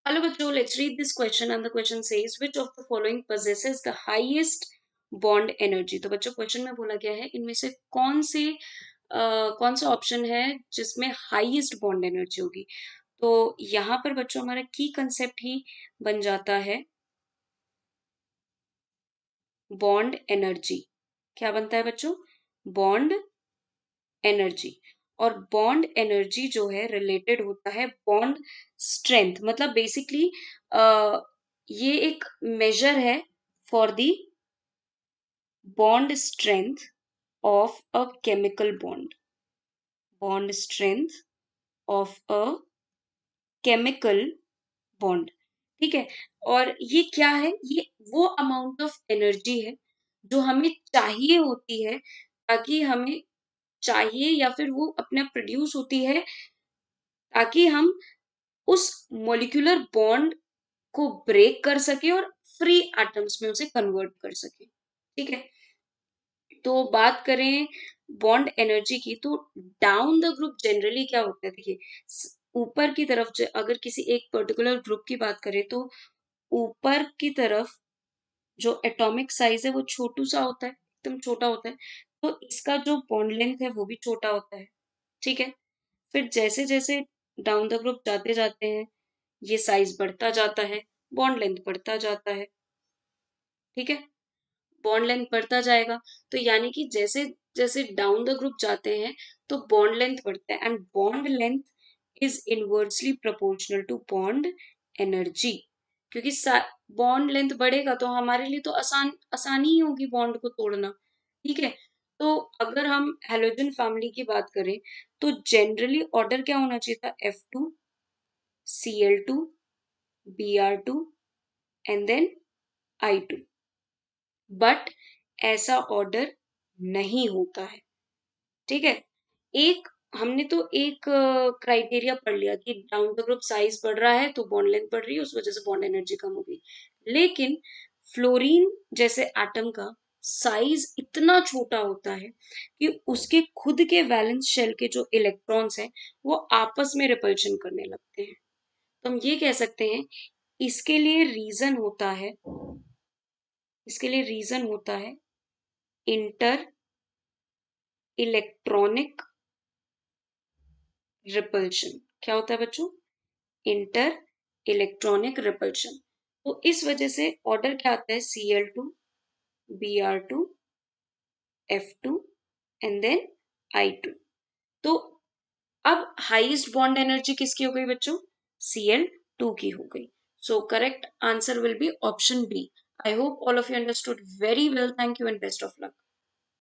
Hello बच्चों, let's read this question and the question says which of the following possesses the highest bond energy। तो बच्चों question में बोला गया है इनमें से कौन सा ऑप्शन है जिसमें हाईएस्ट बॉन्ड एनर्जी होगी। तो यहाँ पर बच्चों हमारा की कंसेप्ट ही बन जाता है बॉन्ड एनर्जी। क्या बनता है बच्चों? Bond energy. और बॉन्ड एनर्जी जो है रिलेटेड होता है बॉन्ड स्ट्रेंथ। मतलब बेसिकली ये एक मेजर है for the bond strength of a chemical bond. Bond strength of a chemical bond. ठीक है। और ये क्या है? ये वो अमाउंट ऑफ एनर्जी है जो हमें चाहिए होती है, ताकि हमें चाहिए या फिर वो अपने आप प्रोड्यूस होती है ताकि हम उस मॉलिक्यूलर बॉन्ड को ब्रेक कर सके और फ्री एटम्स में उसे कन्वर्ट कर सके। ठीक है। तो बात करें बॉन्ड एनर्जी की, तो डाउन द ग्रुप जनरली क्या होता है? देखिए, ऊपर की तरफ अगर किसी एक पर्टिकुलर ग्रुप की बात करें तो ऊपर की तरफ जो एटॉमिक साइज है वो छोटू सा होता है, एकदम छोटा होता है। तो इसका जो बॉन्ड लेंथ है वो भी छोटा होता है। ठीक है। फिर जैसे जैसे डाउन द ग्रुप जाते जाते हैं ये साइज बढ़ता जाता है, बॉन्ड लेंथ बढ़ता जाता है। ठीक है। बॉन्ड लेंथ बढ़ता जाएगा, तो यानी कि जैसे जैसे डाउन द ग्रुप जाते हैं तो बॉन्ड लेंथ बढ़ता है, and bond length is inversely proportional to bond energy. क्योंकि बॉन्ड लेंथ बढ़ेगा तो हमारे लिए तो आसानी ही होगी बॉन्ड को तोड़ना। ठीक है। तो अगर हम हेलोजन फैमिली की बात करें तो जनरली ऑर्डर क्या होना चाहिए था? F2 Cl2 Br2 and then I2। But ऐसा ऑर्डर नहीं होता है। ठीक है। एक हमने तो एक क्राइटेरिया पढ़ लिया कि डाउन द ग्रुप साइज बढ़ रहा है तो बॉन्ड लेंथ बढ़ रही है, उस वजह से बॉन्ड एनर्जी कम हो गई। लेकिन फ्लोरीन जैसे एटम का साइज इतना छोटा होता है कि उसके खुद के वैलेंस शेल के जो इलेक्ट्रॉन्स हैं वो आपस में रिपल्शन करने लगते हैं। तो हम ये कह सकते हैं इसके लिए रीजन होता है इसके लिए रीजन होता है इंटर इलेक्ट्रॉनिक रिपल्शन। क्या होता है बच्चों? Inter electronic repulsion. तो इस वजह से ऑर्डर क्या आता है? Cl2 Br2 F2 and then I2। तो अब हाईएस्ट बॉन्ड एनर्जी किसकी हो गई बच्चों? Cl2 की हो गई। So correct answer will be option B. I hope all of you understood very well. Thank you and best of luck.